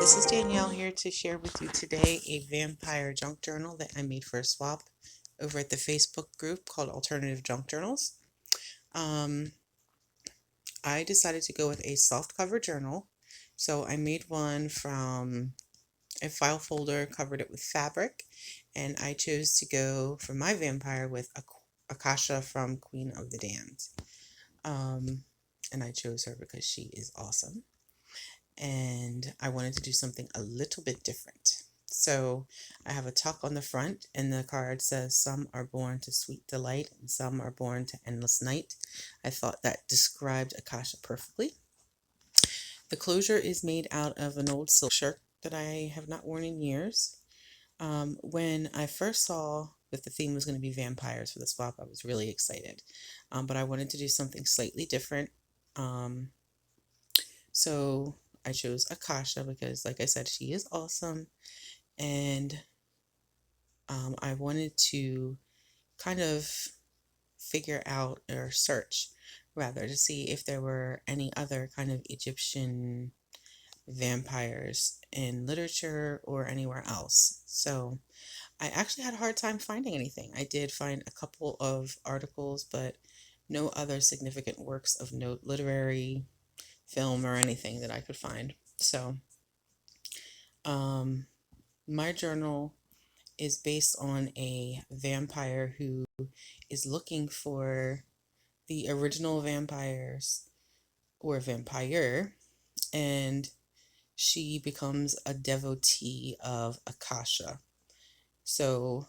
This is Danielle here to share with you today a vampire junk journal that I made for a swap over at the Facebook group called Alternative Junk Journals. Um, I decided to go with a soft cover journal, so I made one from a file folder, covered it with fabric, and I chose to go for my vampire with Akasha from Queen of the Damned. Um, and I chose her because she is awesome. And I wanted to do something a little bit different. So I have a tuck on the front, and the card says, "Some are born to sweet delight, and some are born to endless night." I thought that described Akasha perfectly. The closure is made out of an old silk shirt that I have not worn in years. When I first saw that the theme was going to be vampires for the swap, I was really excited. But I wanted to do something slightly different. Um, So I chose Akasha because, like I said, she is awesome. And I wanted to kind of figure out or search rather to see if there were any other kind of Egyptian vampires in literature or anywhere else. So I actually had a hard time finding anything. I did find a couple of articles, but no other significant works of note, literary, film, or anything that I could find. So Um, my journal is based on a vampire who is looking for the original vampires or vampire, and she becomes a devotee of Akasha. So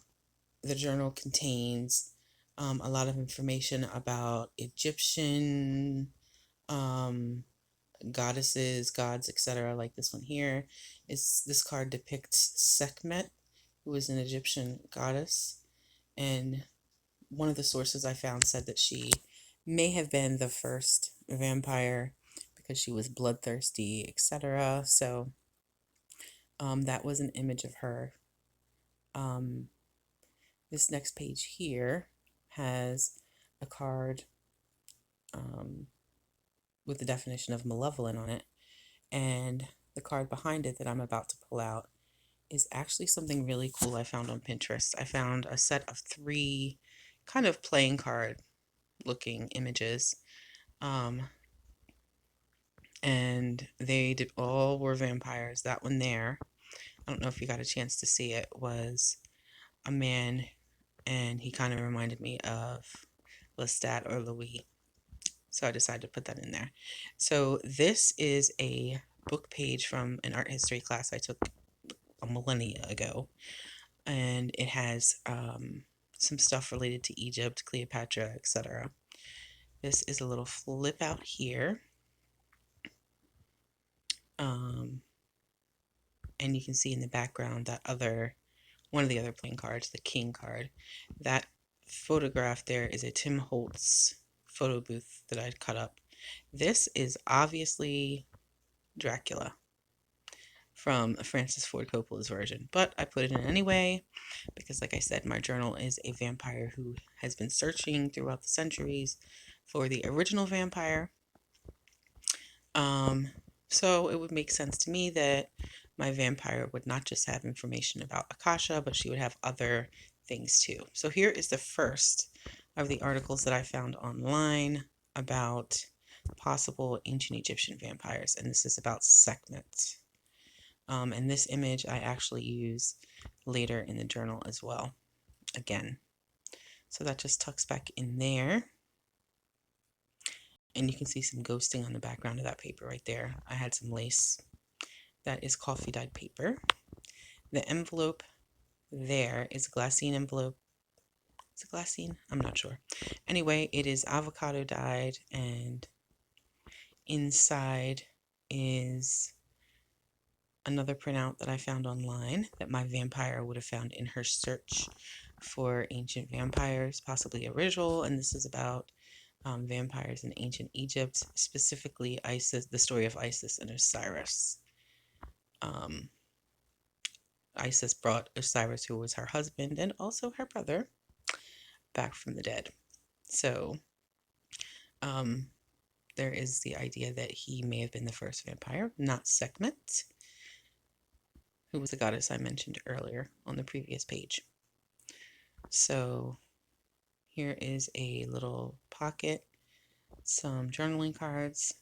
the journal contains a lot of information about Egyptian um, goddesses, gods, etc. Like this one here. This card depicts Sekhmet, who is an Egyptian goddess, and one of the sources I found said that she may have been the first vampire because she was bloodthirsty, etc. So that was an image of her. Um, this next page here has a card with the definition of malevolent on it, and the card behind it that I'm about to pull out is actually something really cool I found on Pinterest. I found a set of 3 kind of playing card looking images. Um, and they did all were vampires. That one there, I don't know if you got a chance to see it, was a man, and he kind of reminded me of Lestat or Louis. So I decided to put that in there. So this is a book page from an art history class I took a millennia ago, and it has some stuff related to Egypt, Cleopatra, etc. This is a little flip out here. Um, and you can see in the background that one of the other playing cards, the king card. That photograph there is a Tim Holtz photo booth that I'd cut up. This is obviously Dracula from Francis Ford Coppola's version, but I put it in anyway because, like I said, my journal is a vampire who has been searching throughout the centuries for the original vampire. So it would make sense to me that my vampire would not just have information about Akasha, but she would have other things too. So here is the first of the articles that I found online about possible ancient Egyptian vampires, and this is about Sekhmet. And this image I actually use later in the journal as well, again. So that just tucks back in there. And you can see some ghosting on the background of that paper right there. I had some lace. That is coffee dyed paper. The envelope there is a glassine envelope. Is it glassine? I'm not sure. Anyway, it is avocado dyed, and inside is another printout that I found online that my vampire would have found in her search for ancient vampires, possibly original, and this is about vampires in ancient Egypt, specifically Isis, the story of Isis and Osiris. Um, Isis brought Osiris, who was her husband and also her brother, back from the dead. So there is the idea that he may have been the first vampire, not Sekhmet. who was the goddess I mentioned earlier on the previous page. So here is a little pocket, some journaling cards.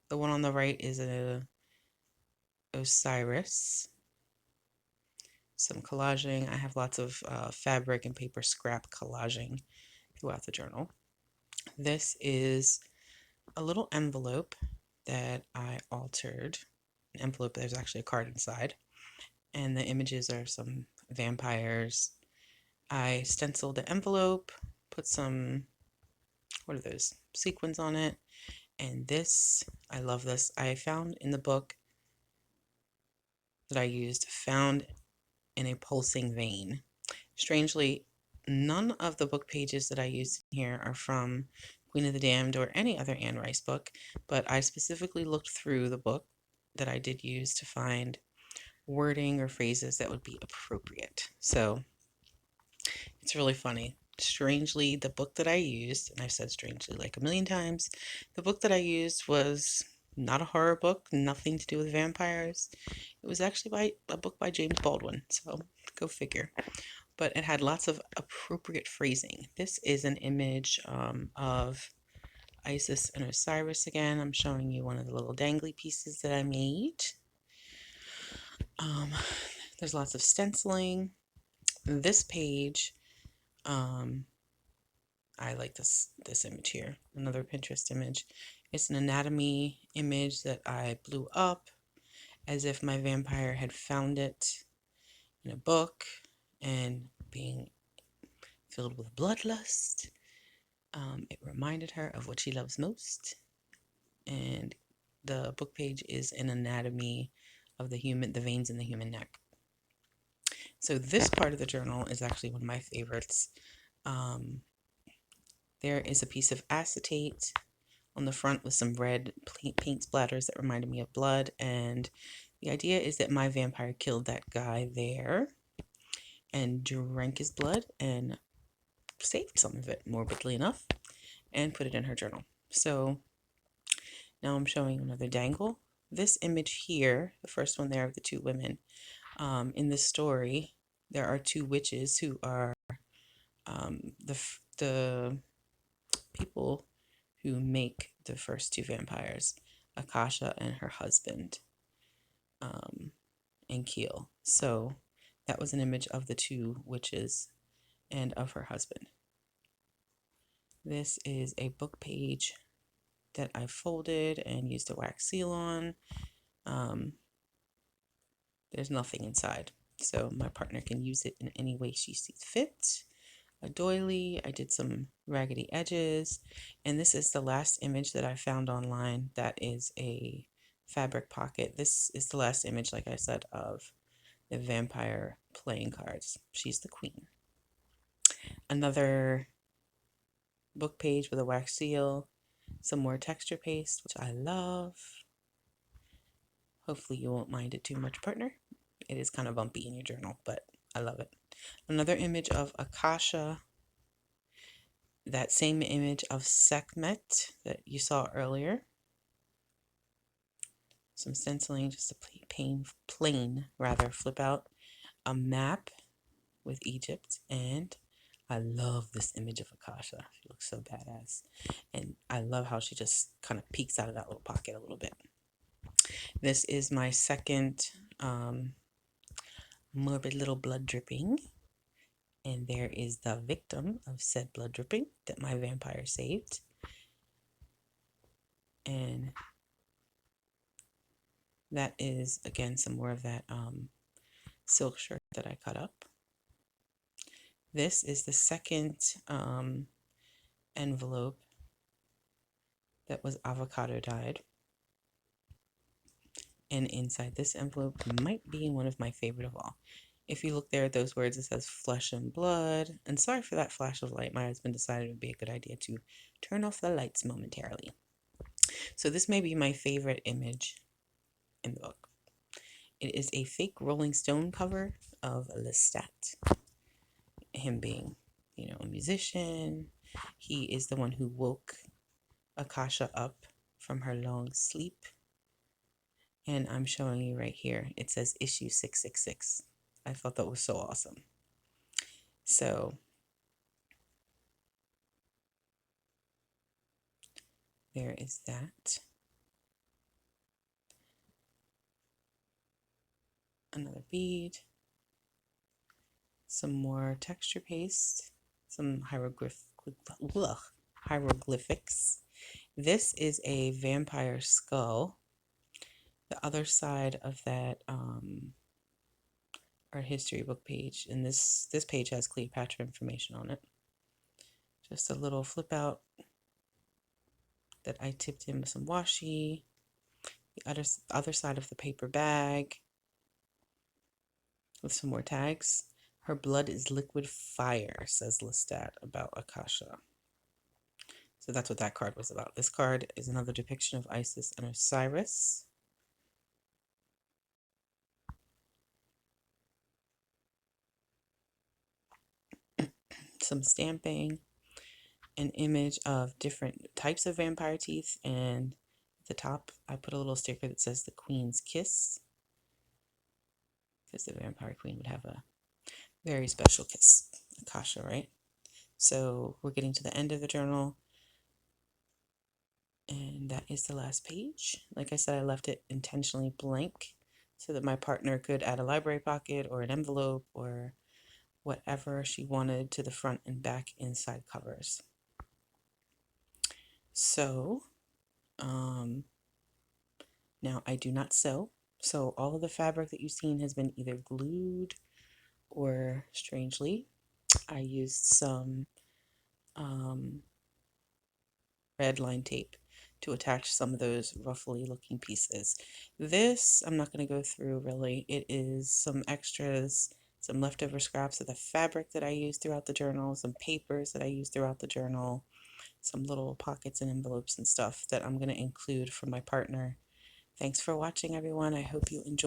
The one on the right is a Osiris, some collaging. I have lots of fabric and paper scrap collaging throughout the journal. This is a little envelope that I altered. An envelope, there's actually a card inside. And the images are some vampires. I stenciled the envelope, put some, what are those, sequins on it. And this, I love this. I found in the book that I used, found in a pulsing vein. Strangely, none of the book pages that I used here are from Queen of the Damned or any other Anne Rice book, but I specifically looked through the book that I did use to find wording or phrases that would be appropriate. So it's really funny. Strangely, the book that I used, and I've said strangely like a million times, the book that I used was not a horror book, nothing to do with vampires. It was actually a book by James Baldwin, so go figure. But it had lots of appropriate phrasing. This is an image of Isis and Osiris again. I'm showing you one of the little dangly pieces that I made. There's lots of stenciling. This page, I like this image here, another Pinterest image. It's an anatomy image that I blew up as if my vampire had found it in a book, and being filled with bloodlust, it reminded her of what she loves most. And the book page is an anatomy of the veins in the human neck. So this part of the journal is actually one of my favorites. There is a piece of acetate on the front with some red paint splatters that reminded me of blood, and the idea is that my vampire killed that guy there and drank his blood and saved some of it, morbidly enough, and put it in her journal. So now I'm showing another dangle. This image here, the first one there of the two women, in this story, there are two witches who are the people who make the first two vampires, Akasha and her husband, and Keel. So that was an image of the two witches and of her husband. This is a book page that I folded and used a wax seal on. There's nothing inside, so my partner can use it in any way she sees fit. A doily, I did some raggedy edges, and this is the last image that I found online. That is a fabric pocket. This is the last image, like I said, of the vampire playing cards. She's the queen. Another book page with a wax seal, some more texture paste, which I love. Hopefully you won't mind it too much, partner. It is kind of bumpy in your journal, but I love it. Another image of Akasha. That same image of Sekhmet that you saw earlier. Some stenciling, just a plain flip out. A map with Egypt, and I love this image of Akasha. She looks so badass. And I love how she just kind of peeks out of that little pocket a little bit. This is my second morbid little blood dripping. And there is the victim of said blood dripping that my vampire saved. And that is, again, some more of that silk shirt that I cut up. This is the second envelope that was avocado dyed. And inside this envelope might be one of my favorite of all. If you look there at those words, it says flesh and blood. And sorry for that flash of light. My husband decided it would be a good idea to turn off the lights momentarily. So this may be my favorite image in the book. It is a fake Rolling Stone cover of Lestat. Him being, a musician. He is the one who woke Akasha up from her long sleep. And I'm showing you right here. It says issue 666. I thought that was so awesome. So there is that. Another bead. Some more texture paste. Some hieroglyphics. This is a vampire skull. The other side of that art history book page, and this page has Cleopatra information on it. Just a little flip out that I tipped in with some washi. The other side of the paper bag with some more tags. Her blood is liquid fire, says Lestat about Akasha. So that's what that card was about. This card is another depiction of Isis and Osiris. Some stamping, an image of different types of vampire teeth, and at the top I put a little sticker that says the Queen's Kiss, because the vampire queen would have a very special kiss. Akasha, right? So we're getting to the end of the journal, and that is the last page. Like I said, I left it intentionally blank so that my partner could add a library pocket or an envelope or whatever she wanted to the front and back inside covers. So now I do not sew, so all of the fabric that you've seen has been either glued or, strangely, I used some red line tape to attach some of those ruffly looking pieces. This I'm not going to go through really. It is some extras, some leftover scraps of the fabric that I used throughout the journal, some papers that I used throughout the journal, some little pockets and envelopes and stuff that I'm going to include for my partner. Thanks for watching, everyone. I hope you enjoy.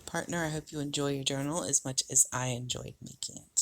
Partner, I hope you enjoy your journal as much as I enjoyed making it.